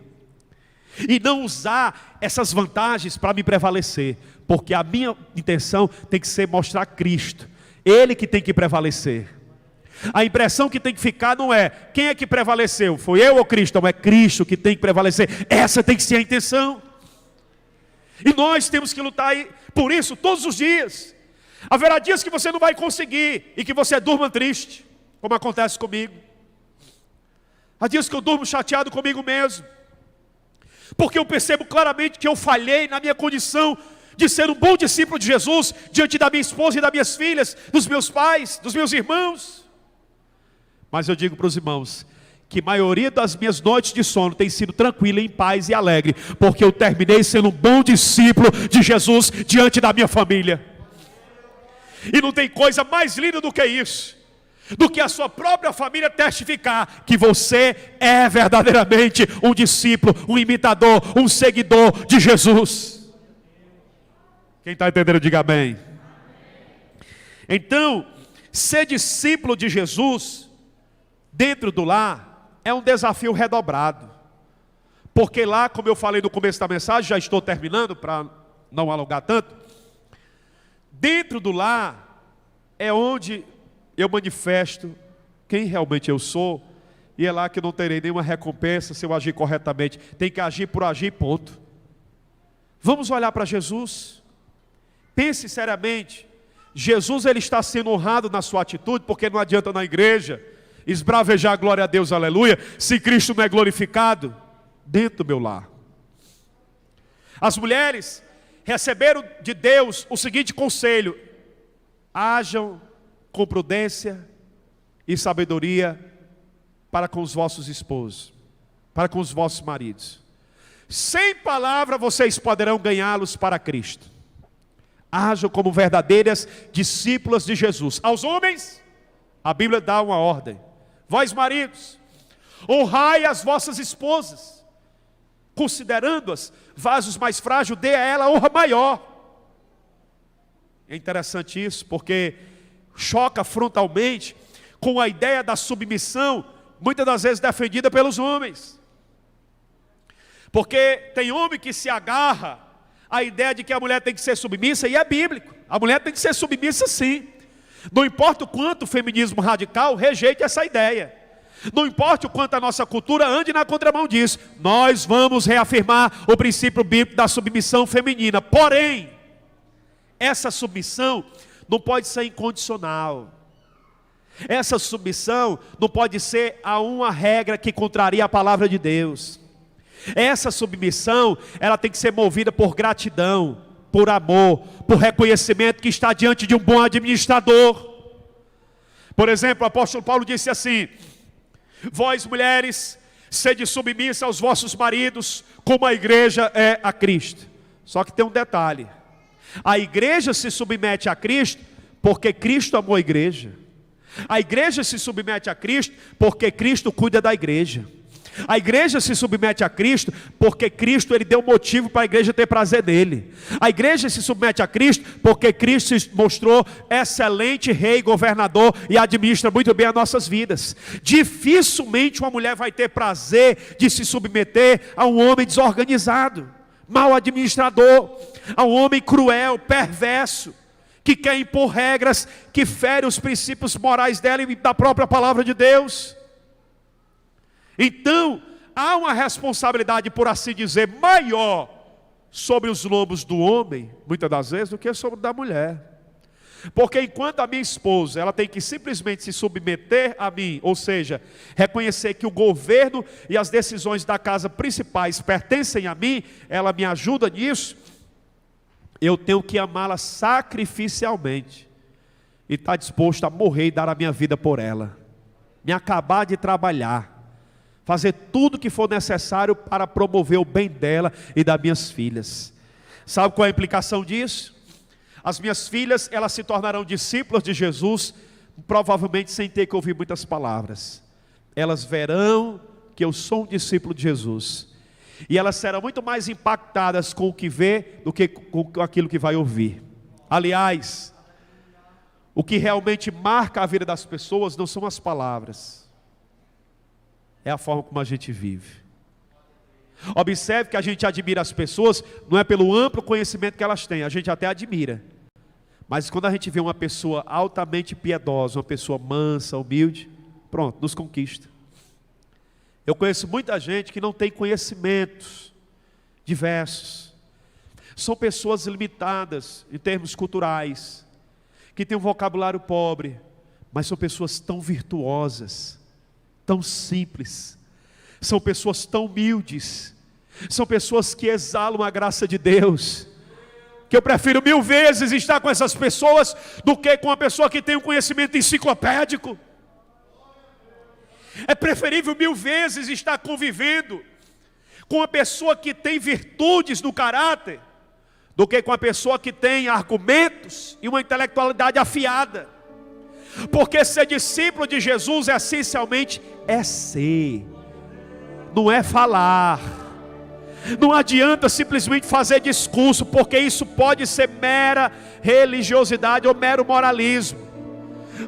E não usar essas vantagens para me prevalecer, porque a minha intenção tem que ser mostrar Cristo, Ele que tem que prevalecer. A impressão que tem que ficar não é quem é que prevaleceu, foi eu ou Cristo? Não, é Cristo que tem que prevalecer. Essa tem que ser a intenção. E nós temos que lutar por isso todos os dias. Haverá dias que você não vai conseguir e que você durma triste, como acontece comigo. Há dias que eu durmo chateado comigo mesmo, porque eu percebo claramente que eu falhei na minha condição de ser um bom discípulo de Jesus, diante da minha esposa e das minhas filhas, dos meus pais, dos meus irmãos. Mas eu digo para os irmãos, que a maioria das minhas noites de sono tem sido tranquila, em paz e alegre, porque eu terminei sendo um bom discípulo de Jesus, diante da minha família. E não tem coisa mais linda do que isso, do que a sua própria família testificar que você é verdadeiramente um discípulo, um imitador, um seguidor de Jesus. Quem está entendendo, diga amém. Então, ser discípulo de Jesus dentro do lar é um desafio redobrado, porque lá, como eu falei no começo da mensagem, já estou terminando para não alongar tanto, dentro do lar é onde eu manifesto quem realmente eu sou, e é lá que não terei nenhuma recompensa se eu agir corretamente. Tem que agir por agir, ponto. Vamos olhar para Jesus. Pense seriamente. Jesus, ele está sendo honrado na sua atitude, porque não adianta na igreja esbravejar glória a Deus, aleluia, se Cristo não é glorificado dentro do meu lar. As mulheres receberam de Deus o seguinte conselho: hajam com prudência e sabedoria para com os vossos esposos, para com os vossos maridos. Sem palavra vocês poderão ganhá-los para Cristo. Hajam como verdadeiras discípulas de Jesus. Aos homens, a Bíblia dá uma ordem: vós maridos, honrai as vossas esposas, considerando-as vasos mais frágeis, dê a ela honra maior. É interessante isso, porque choca frontalmente com a ideia da submissão, muitas das vezes defendida pelos homens. Porque tem homem que se agarra à ideia de que a mulher tem que ser submissa, e é bíblico. A mulher tem que ser submissa sim. Não importa o quanto o feminismo radical rejeite essa ideia. Não importa o quanto a nossa cultura ande na contramão disso. Nós vamos reafirmar o princípio bíblico da submissão feminina. Porém, essa submissão não pode ser incondicional. Essa submissão não pode ser a uma regra que contraria a palavra de Deus. Essa submissão, ela tem que ser movida por gratidão, por amor, por reconhecimento que está diante de um bom administrador. Por exemplo, o apóstolo Paulo disse assim: vós mulheres, sede submissa aos vossos maridos, como a igreja é a Cristo. Só que tem um detalhe: a igreja se submete a Cristo porque Cristo amou a igreja. A igreja se submete a Cristo porque Cristo cuida da igreja. A igreja se submete a Cristo porque Cristo, ele deu motivo para a igreja ter prazer nele. A igreja se submete a Cristo porque Cristo se mostrou excelente rei, governador e administra muito bem as nossas vidas. Dificilmente uma mulher vai ter prazer de se submeter a um homem desorganizado. mau administrador, ao homem cruel, perverso, que quer impor regras que ferem os princípios morais dela e da própria palavra de Deus. Então, há uma responsabilidade, por assim dizer, maior sobre os lombos do homem, muitas das vezes, do que sobre da mulher. Porque enquanto a minha esposa, ela tem que simplesmente se submeter a mim, ou seja, reconhecer que o governo e as decisões da casa principais pertencem a mim, ela me ajuda nisso, eu tenho que amá-la sacrificialmente, e estar disposto a morrer e dar a minha vida por ela, me acabar de trabalhar, fazer tudo que for necessário para promover o bem dela e das minhas filhas. Sabe qual é a implicação disso? As minhas filhas, elas se tornarão discípulas de Jesus, provavelmente sem ter que ouvir muitas palavras. Elas verão que eu sou um discípulo de Jesus. E elas serão muito mais impactadas com o que vê do que com aquilo que vai ouvir. Aliás, o que realmente marca a vida das pessoas não são as palavras, é a forma como a gente vive. Observe que a gente admira as pessoas, não é pelo amplo conhecimento que elas têm, a gente até admira. Mas quando a gente vê uma pessoa altamente piedosa, uma pessoa mansa, humilde, pronto, nos conquista. Eu conheço muita gente que não tem conhecimentos diversos. São pessoas limitadas em termos culturais, que têm um vocabulário pobre, mas são pessoas tão virtuosas, tão simples. São pessoas tão humildes, são pessoas que exalam a graça de Deus, que eu prefiro 1000 vezes estar com essas pessoas do que com uma pessoa que tem um conhecimento enciclopédico. É preferível 1000 vezes estar convivendo com uma pessoa que tem virtudes no caráter, do que com uma pessoa que tem argumentos e uma intelectualidade afiada. Porque ser discípulo de Jesus essencialmente é ser, não é falar. Não adianta simplesmente fazer discurso, porque isso pode ser mera religiosidade ou mero moralismo.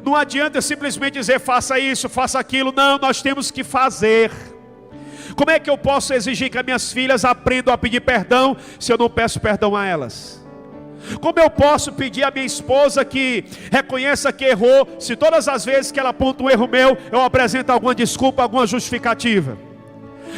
Não adianta simplesmente dizer faça isso, faça aquilo. Não, nós temos que fazer. Como é que eu posso exigir que as minhas filhas aprendam a pedir perdão se eu não peço perdão a elas? Como eu posso pedir à minha esposa que reconheça que errou, se todas as vezes que ela aponta um erro meu, eu apresento alguma desculpa, alguma justificativa?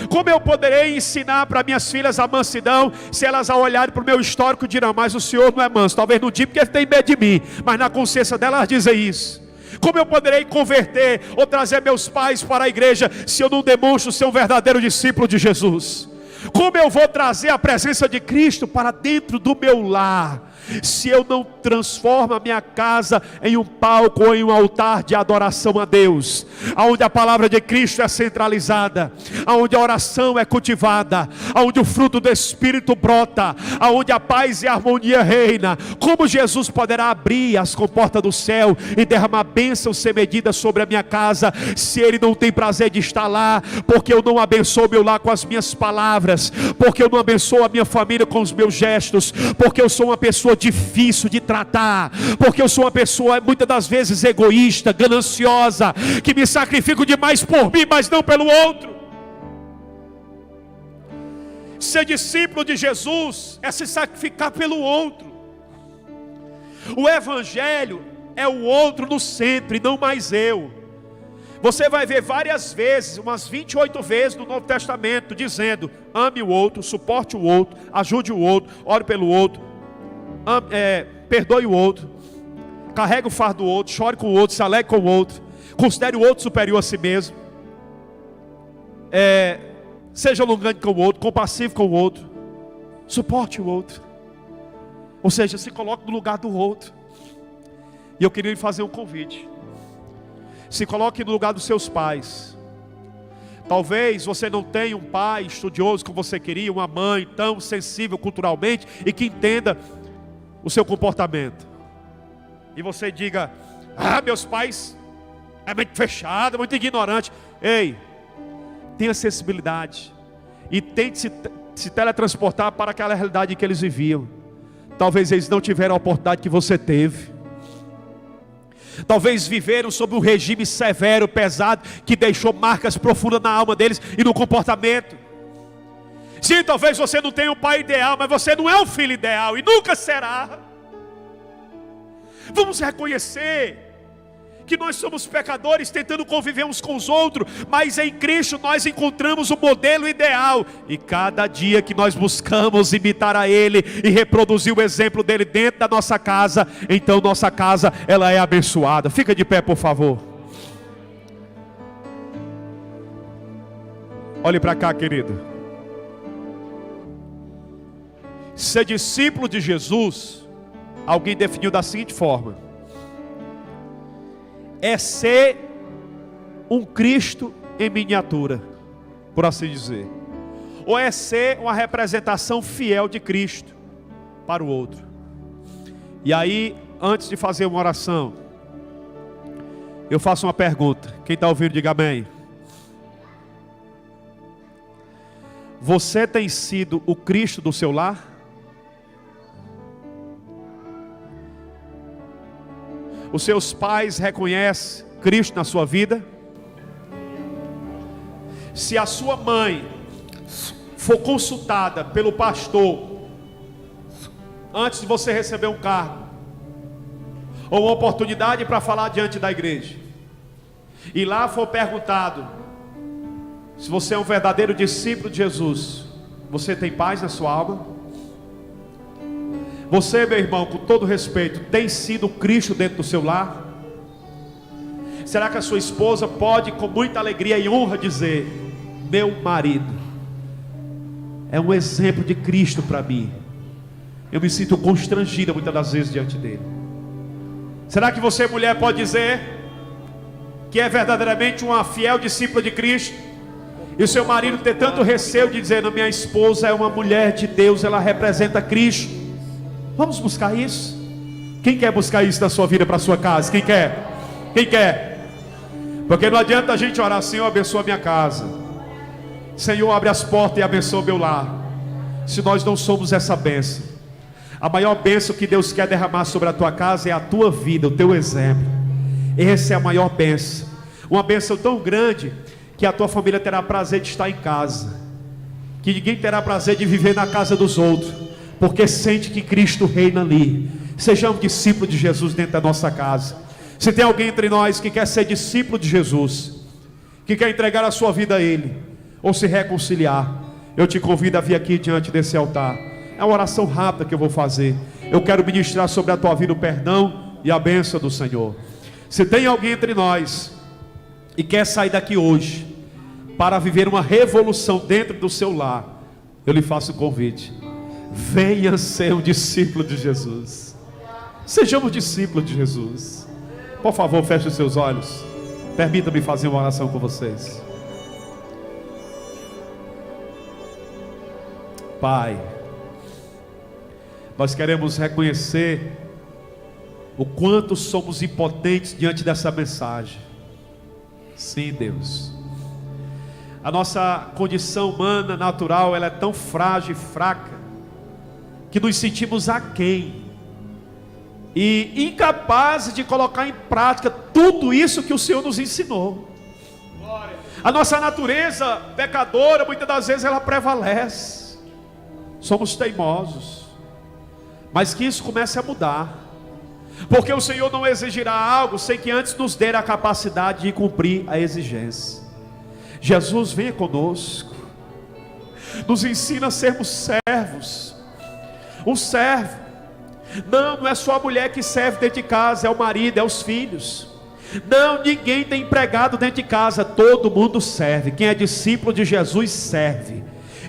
Como eu poderei ensinar para minhas filhas a mansidão, se elas ao olharem para o meu histórico dirão, mas o senhor não é manso? Talvez não diga porque ele tem medo de mim, mas na consciência delas dizem isso. Como eu poderei converter ou trazer meus pais para a igreja, se eu não demonstro ser um verdadeiro discípulo de Jesus? Como eu vou trazer a presença de Cristo para dentro do meu lar, se eu não transformo a minha casa em um palco ou em um altar de adoração a Deus, onde a palavra de Cristo é centralizada, onde a oração é cultivada, onde o fruto do Espírito brota, onde a paz e a harmonia reina? Como Jesus poderá abrir as comportas do céu e derramar bênçãos sem medida sobre a minha casa, se Ele não tem prazer de estar lá, porque eu não abençoo meu lar com as minhas palavras, porque eu não abençoo a minha família com os meus gestos, porque eu sou uma pessoa difícil de tratar, porque eu sou uma pessoa muitas das vezes egoísta, gananciosa, que me sacrifico demais por mim, mas não pelo outro. Ser discípulo de Jesus é se sacrificar pelo outro. O Evangelho é o outro no centro e não mais eu. Você vai ver várias vezes, umas 28 vezes no Novo Testamento, dizendo: ame o outro, suporte o outro, ajude o outro, ore pelo outro, perdoe o outro, carregue o fardo do outro, chore com o outro, se alegre com o outro, considere o outro superior a si mesmo, seja longânime com o outro, compassivo com o outro, suporte o outro, ou seja, se coloque no lugar do outro. E eu queria lhe fazer um convite: se coloque no lugar dos seus pais. Talvez você não tenha um pai estudioso como você queria, uma mãe tão sensível culturalmente e que entenda o seu comportamento. E você diga: meus pais é muito fechado, muito ignorante. Ei, tenha sensibilidade e tente se teletransportar para aquela realidade que eles viviam. Talvez eles não tiveram a oportunidade que você teve. Talvez viveram sob um regime severo, pesado, que deixou marcas profundas na alma deles e no comportamento. Sim, talvez você não tenha um pai ideal, mas você não é um filho ideal e nunca será. Vamos reconhecer que nós somos pecadores tentando conviver uns com os outros, mas em Cristo nós encontramos o modelo ideal, e cada dia que nós buscamos imitar a Ele e reproduzir o exemplo dele dentro da nossa casa, então nossa casa ela é abençoada. Fica de pé, por favor. Olhe para cá, querido. Ser discípulo de Jesus, alguém definiu da seguinte forma: é ser um Cristo em miniatura, por assim dizer. Ou é ser uma representação fiel de Cristo para o outro. E aí, antes de fazer uma oração, eu faço uma pergunta. Quem está ouvindo, diga amém. Você tem sido o Cristo do seu lar? Os seus pais reconhecem Cristo na sua vida? Se a sua mãe for consultada pelo pastor antes de você receber um cargo ou uma oportunidade para falar diante da igreja, e lá for perguntado se você é um verdadeiro discípulo de Jesus, você tem paz na sua alma? Você, meu irmão, com todo respeito, tem sido Cristo dentro do seu lar? Será que a sua esposa pode com muita alegria e honra dizer: meu marido é um exemplo de Cristo para mim, eu me sinto constrangida muitas das vezes diante dele? Será que você, mulher, pode dizer que é verdadeiramente uma fiel discípula de Cristo, e o seu marido ter tanto receio de dizer: não, minha esposa é uma mulher de Deus, ela representa Cristo? Vamos buscar isso. Quem quer buscar isso na sua vida, para a sua casa? Quem quer? Quem quer? Porque não adianta a gente orar: Senhor, abençoa a minha casa, Senhor, abre as portas e abençoa o meu lar, se nós não somos essa bênção. A maior bênção que Deus quer derramar sobre a tua casa é a tua vida, o teu exemplo. Essa é a maior bênção. Uma bênção tão grande que a tua família terá prazer de estar em casa, que ninguém terá prazer de viver na casa dos outros, porque sente que Cristo reina ali. Sejamos discípulos de Jesus dentro da nossa casa. Se tem alguém entre nós que quer ser discípulo de Jesus, que quer entregar a sua vida a Ele, ou se reconciliar, eu te convido a vir aqui diante desse altar. É uma oração rápida que eu vou fazer. Eu quero ministrar sobre a tua vida o perdão e a bênção do Senhor. Se tem alguém entre nós e quer sair daqui hoje para viver uma revolução dentro do seu lar, eu lhe faço o convite: venha ser um discípulo de Jesus. Sejamos discípulos de Jesus. Por favor, feche os seus olhos. Permita-me fazer uma oração com vocês. Pai, nós queremos reconhecer o quanto somos impotentes diante dessa mensagem. Sim, Deus, a nossa condição humana, natural, ela é tão frágil e fraca, que nos sentimos aquém e incapazes de colocar em prática tudo isso que o Senhor nos ensinou. A nossa natureza pecadora, muitas das vezes ela prevalece. Somos teimosos, mas que isso comece a mudar, porque o Senhor não exigirá algo sem que antes nos dê a capacidade de cumprir a exigência. Jesus, venha conosco, nos ensina a sermos servos. Um servo não é só a mulher que serve dentro de casa, é o marido, é os filhos. Não, ninguém tem empregado dentro de casa, todo mundo serve. Quem é discípulo de Jesus serve.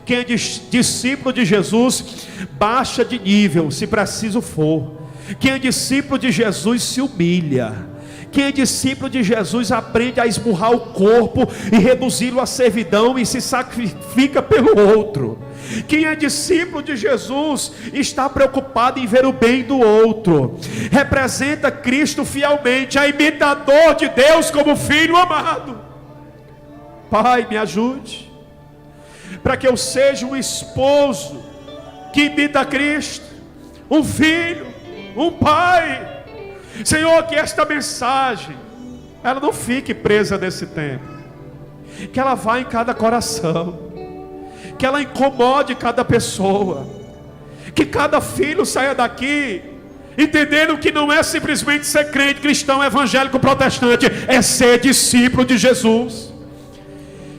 Quem é discípulo de Jesus baixa de nível, se preciso for. Quem é discípulo de Jesus se humilha. Quem é discípulo de Jesus aprende a esmurrar o corpo e reduzi-lo à servidão e se sacrifica pelo outro. Quem é discípulo de Jesus está preocupado em ver o bem do outro. Representa Cristo fielmente, é imitador de Deus como filho amado. Pai, me ajude, para que eu seja um esposo que imita Cristo, um filho, um pai. Senhor, que esta mensagem ela não fique presa nesse tempo, que ela vá em cada coração, que ela incomode cada pessoa, que cada filho saia daqui entendendo que não é simplesmente ser crente, cristão, evangélico, protestante, é ser discípulo de Jesus.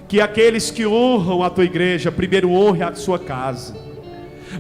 Que aqueles que honram a tua igreja, primeiro honre a sua casa,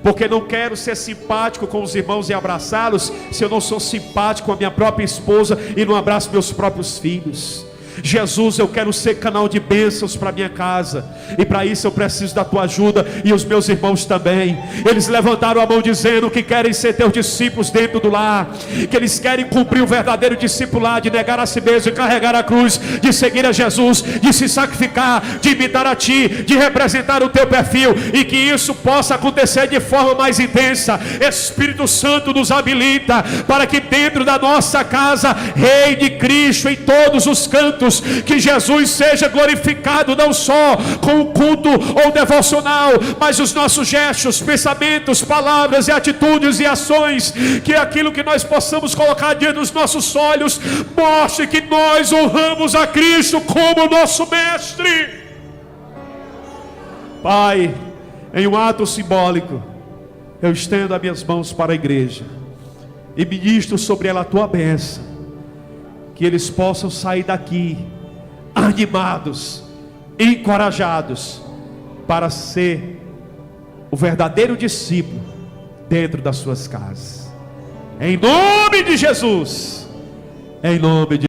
porque não quero ser simpático com os irmãos e abraçá-los, se eu não sou simpático com a minha própria esposa e não abraço meus próprios filhos. Jesus, eu quero ser canal de bênçãos para minha casa, e para isso eu preciso da tua ajuda, e os meus irmãos também. Eles levantaram a mão dizendo que querem ser teus discípulos dentro do lar, que eles querem cumprir o verdadeiro discipulado, de negar a si mesmo, de carregar a cruz, de seguir a Jesus, de se sacrificar, de imitar a ti, de representar o teu perfil, e que isso possa acontecer de forma mais intensa. Espírito Santo nos habilita para que dentro da nossa casa reine Cristo em todos os cantos, que Jesus seja glorificado não só com o culto ou devocional, mas os nossos gestos, pensamentos, palavras e atitudes e ações, que aquilo que nós possamos colocar diante dos nossos olhos mostre que nós honramos a Cristo como nosso mestre. Pai, em um ato simbólico, eu estendo as minhas mãos para a igreja e ministro sobre ela a tua bênção, que eles possam sair daqui animados, encorajados, para ser o verdadeiro discípulo dentro das suas casas. Em nome de Jesus, em nome de